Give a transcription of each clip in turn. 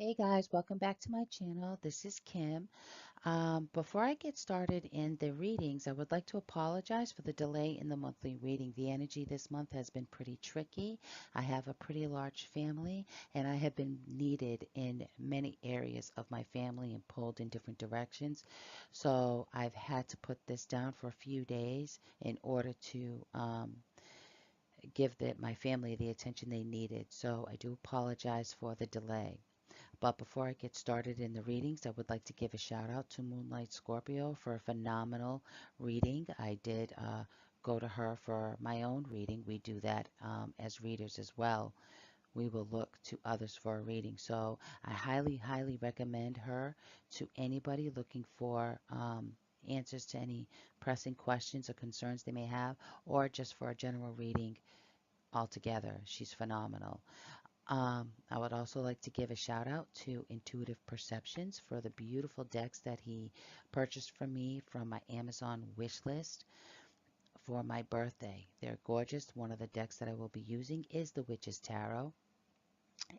Hey guys, welcome back to my channel. This is Kim. Before I get started in the readings, I would like to apologize for the delay in the monthly reading. The energy this month has been pretty tricky. I have a pretty large family and I have been needed in many areas of my family and pulled in different directions. So I've had to put this down for a few days in order to give my family the attention they needed. So I do apologize for the delay. But before I get started in the readings, I would like to give a shout out to Moonlight Scorpio for a phenomenal reading. I did go to her for my own reading. We do that as readers as well. We will look to others for a reading. So I highly, highly recommend her to anybody looking for answers to any pressing questions or concerns they may have, or just for a general reading altogether. She's phenomenal. I would also like to give a shout out to Intuitive Perceptions for the beautiful decks that he purchased from me from my Amazon wish list for my birthday. They're gorgeous. One of the decks that I will be using is the Witch's Tarot,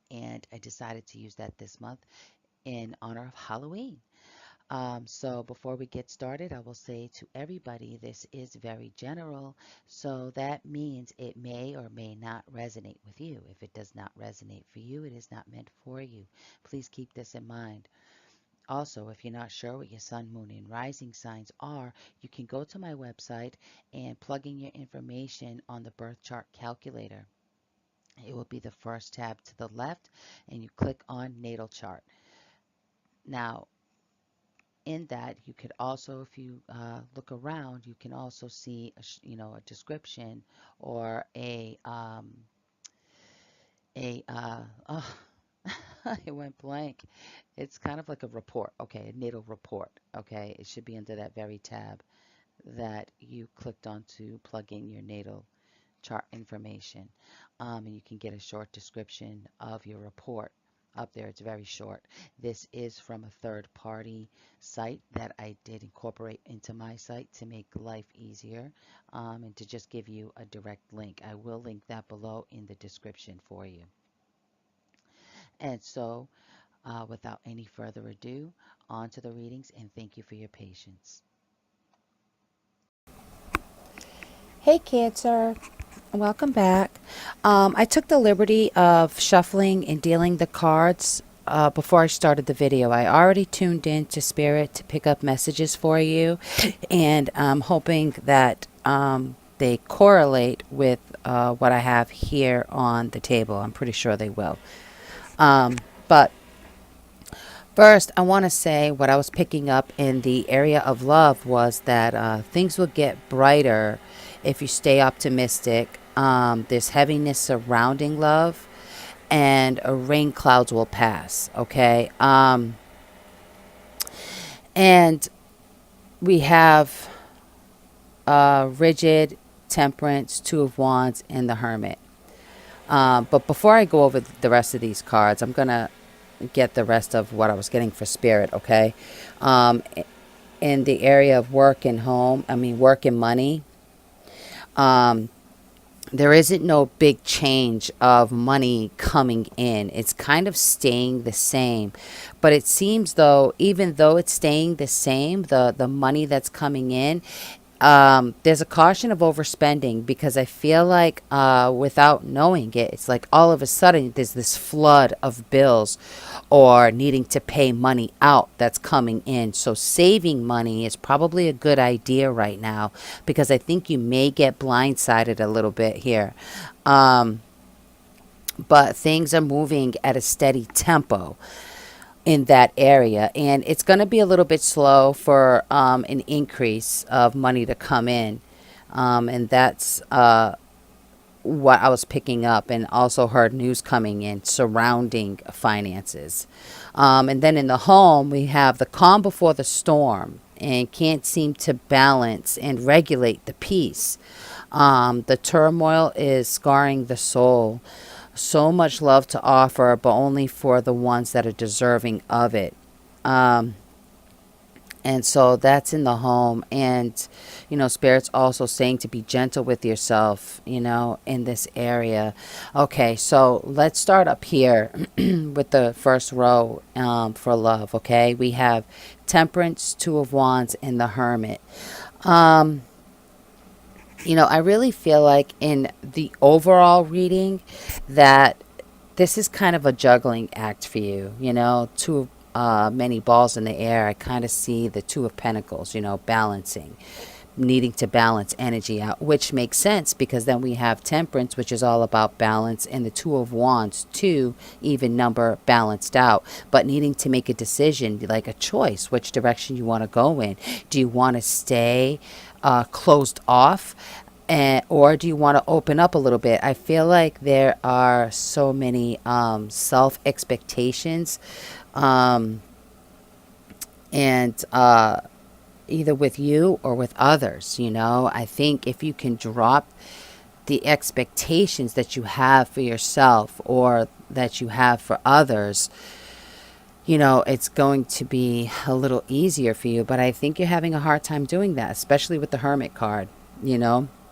and I decided to use that this month in honor of Halloween. So before we get started, I will say to everybody, this is very general. So that means it may or may not resonate with you. If it does not resonate for you, it is not meant for you. Please keep this in mind. Also, if you're not sure what your sun, moon, and rising signs are, you can go to my website and plug in your information on the birth chart calculator. It will be the first tab to the left, and you click on Natal Chart. Now, in that you could also, if you look around, you can also see a description or oh, it went blank. It's kind of like a report. Okay, a natal report. Okay, it should be under that very tab that you clicked on to plug in your natal chart information. And you can get a short description of your report up there. It's very short. This is from a third party site that I did incorporate into my site to make life easier, and to just give you a direct link. I will link that below in the description for you. And so, without any further ado, on to the readings, and thank you for your patience. Hey, Cancer. Welcome back. I took the liberty of shuffling and dealing the cards before I started the video. I already tuned in to Spirit to pick up messages for you, and I'm hoping that they correlate with what I have here on the table. I'm pretty sure they will. But first, I want to say what I was picking up in the area of love was that things will get brighter if you stay optimistic. There's heaviness surrounding love, and rain clouds will pass. Okay. And we have rigid, temperance, two of wands, and the hermit. But before I go over the rest of these cards, I'm going to get the rest of what I was getting for spirit. Okay. Um, in the area of work and home, I mean, work and money, um, there isn't no big change of money coming in. It's kind of staying the same. But it seems though, even though it's staying the same, the money that's coming in, there's a caution of overspending because I feel like without knowing it, it's like all of a sudden there's this flood of bills or needing to pay money out that's coming in. So saving money is probably a good idea right now because I think you may get blindsided a little bit here. Um, but things are moving at a steady tempo in that area, and it's going to be a little bit slow for an increase of money to come in, and that's what I was picking up, and also heard news coming in surrounding finances. And then in the home, we have the calm before the storm, and can't seem to balance and regulate the peace. The turmoil is scarring the soul. So much love to offer, but only for the ones that are deserving of it. Um, And so that's in the home. And, Spirit's also saying to be gentle with yourself, in this area. Okay, so let's start up here with the first row for love. Okay, we have Temperance, Two of Wands, and the Hermit. Um, I really feel like in the overall reading that this is kind of a juggling act for you, two many balls in the air. I kind of see the Two of Pentacles, balancing, needing to balance energy out, which makes sense because then we have Temperance, which is all about balance, and the Two of Wands, two even number, balanced out, but needing to make a decision, like a choice, which direction you want to go in. Do you want to stay closed off? Or do you want to open up a little bit? I feel like there are so many self expectations, um, and either with you or with others. I think if you can drop the expectations that you have for yourself or that you have for others, it's going to be a little easier for you. But I think you're having a hard time doing that, especially with the Hermit card,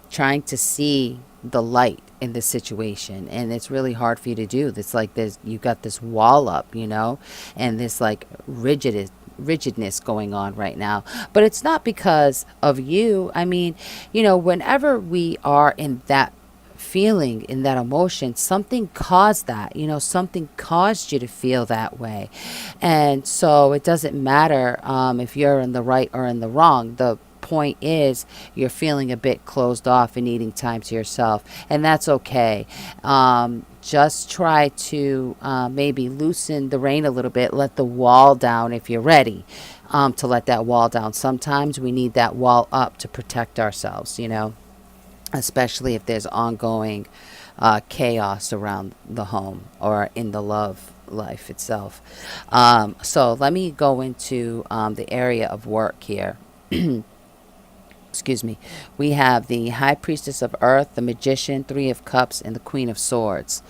trying to see the light in this situation. And it's really hard for you to do. It's like you got this wall up, and this like rigidness going on right now. But it's not because of you. I mean, whenever we are in that feeling, in that emotion, something caused that, something caused you to feel that way. And so it doesn't matter if you're in the right or in the wrong. The point is you're feeling a bit closed off and needing time to yourself, and that's okay. Just try to maybe loosen the rein a little bit, let the wall down if you're ready to let that wall down. Sometimes we need that wall up to protect ourselves, especially if there's ongoing chaos around the home or in the love life itself. So let me go into the area of work here. Excuse me. We have the High Priestess of Earth, the Magician, Three of Cups, and the Queen of Swords.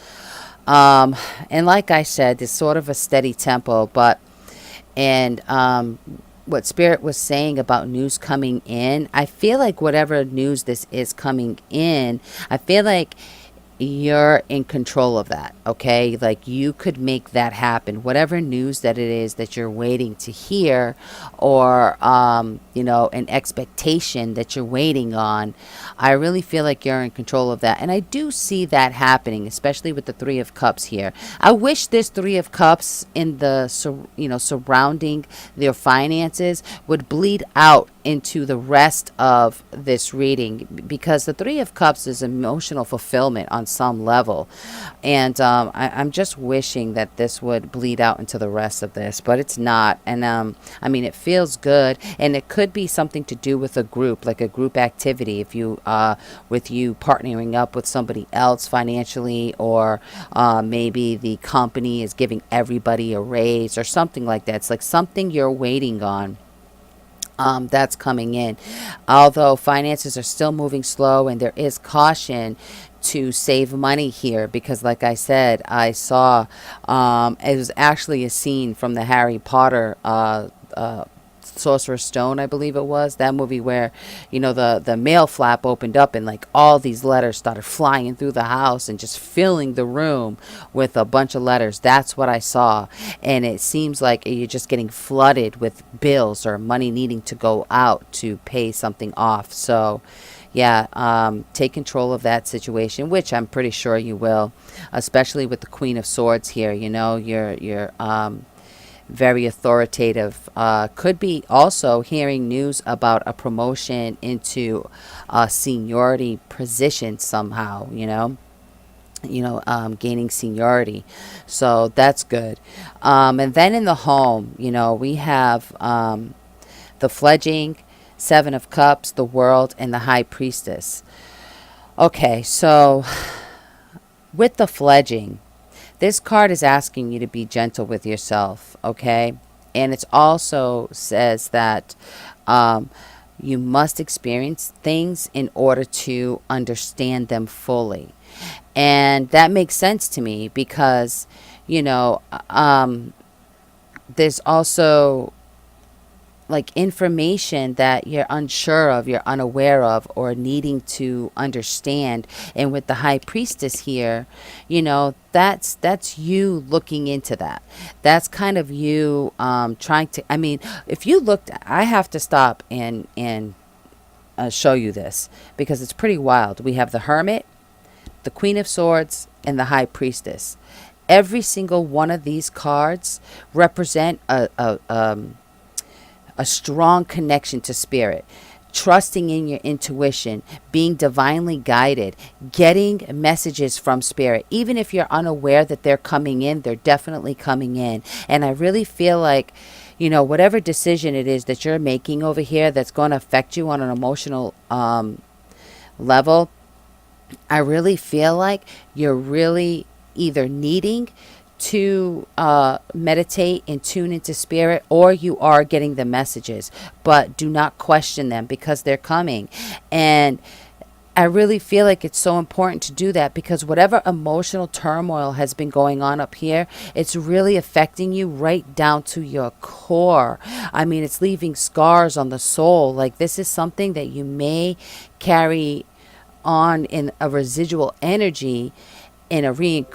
And like I said, it's sort of a steady tempo, and what Spirit was saying about news coming in, I feel like whatever news this is coming in, I feel like you're in control of that, okay? Like you could make that happen. Whatever news that it is that you're waiting to hear, or an expectation that you're waiting on, I really feel like you're in control of that. And I do see that happening, especially with the Three of Cups here. I wish this Three of Cups in the surrounding their finances would bleed out into the rest of this reading, because the Three of Cups is emotional fulfillment on some level, and I'm just wishing that this would bleed out into the rest of this, but it's not. And I mean, it feels good, and it could be something to do with a group, like a group activity, if you with you partnering up with somebody else financially, or maybe the company is giving everybody a raise or something like that. It's like something you're waiting on. That's coming in. Although finances are still moving slow, and there is caution to save money here, because like I said, I saw it was actually a scene from the Harry Potter Sorcerer's Stone, I believe it was, that movie where, the mail flap opened up and like all these letters started flying through the house and just filling the room with a bunch of letters. That's what I saw. And it seems like you're just getting flooded with bills or money needing to go out to pay something off. So yeah, take control of that situation, which I'm pretty sure you will, especially with the Queen of Swords here. You're very authoritative. Could be also hearing news about a promotion into a seniority position somehow, gaining seniority. So that's good. And then in the home, we have the Fledging, Seven of Cups, the World, and the High Priestess. Okay, so with the Fledging, this card is asking you to be gentle with yourself, okay? And it also says that you must experience things in order to understand them fully. And that makes sense to me because, there's also like information that you're unsure of, you're unaware of, or needing to understand. And with the high priestess here, that's you looking into that. That's kind of you trying to, I mean, if you looked, I have to stop and show you this because it's pretty wild. We have the Hermit, the Queen of Swords, and the High Priestess. Every single one of these cards represent a strong connection to spirit, trusting in your intuition, being divinely guided, getting messages from spirit. Even if you're unaware that they're coming in, they're definitely coming in. And I really feel like, whatever decision it is that you're making over here that's going to affect you on an emotional level, I really feel like you're really either needing to meditate and tune into spirit, or you are getting the messages, but do not question them because they're coming. And I really feel like it's so important to do that because whatever emotional turmoil has been going on up here, it's really affecting you right down to your core. I mean, it's leaving scars on the soul. Like, this is something that you may carry on in a residual energy in a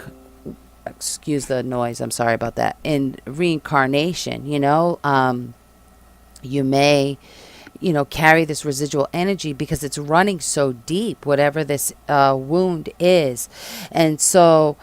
excuse the noise, I'm sorry about that, in reincarnation. You may carry this residual energy because it's running so deep, whatever this wound is. And so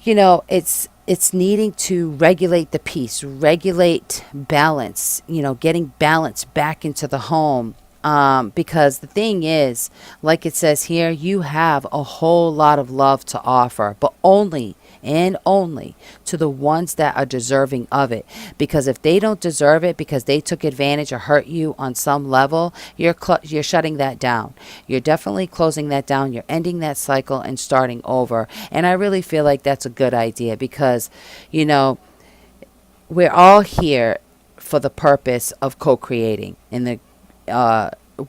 it's needing to regulate the peace, regulate balance, getting balance back into the home. Because the thing is, like it says here, you have a whole lot of love to offer, but only and only to the ones that are deserving of it. Because if they don't deserve it because they took advantage or hurt you on some level, you're shutting that down. You're definitely closing that down. You're ending that cycle and starting over. And I really feel like that's a good idea because, we're all here for the purpose of co-creating. In the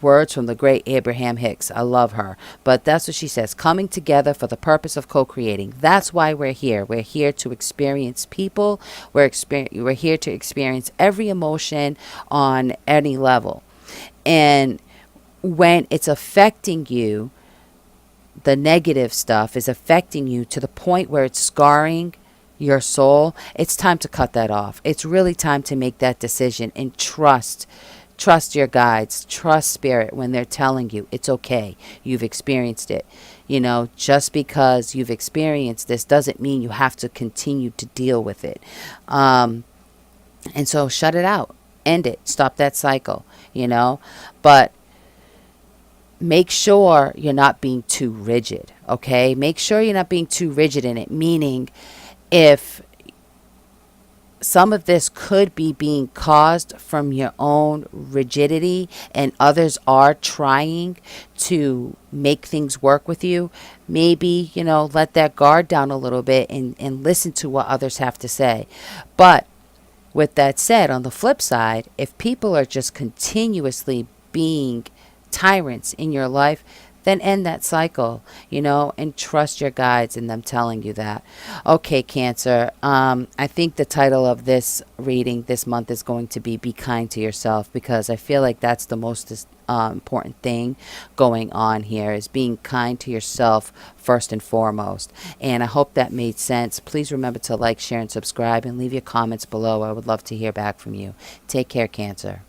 words from the great Abraham Hicks. I love her. But that's what she says. Coming together for the purpose of co-creating. That's why we're here. We're here to experience people. We're here to experience every emotion on any level. And when it's affecting you, the negative stuff is affecting you to the point where it's scarring your soul, it's time to cut that off. It's really time to make that decision and trust your guides, trust spirit when they're telling you it's okay. You've experienced it. Just because you've experienced this doesn't mean you have to continue to deal with it. And so shut it out, end it, stop that cycle, but make sure you're not being too rigid. Okay. Make sure you're not being too rigid in it. Meaning if some of this could be being caused from your own rigidity and others are trying to make things work with you, maybe, let that guard down a little bit and listen to what others have to say. But with that said, on the flip side, if people are just continuously being tyrants in your life, then end that cycle, and trust your guides in them telling you that. Okay, Cancer. I think the title of this reading this month is going to be Kind to Yourself, because I feel like that's the most important thing going on here, is being kind to yourself first and foremost. And I hope that made sense. Please remember to like, share, and subscribe, and leave your comments below. I would love to hear back from you. Take care, Cancer.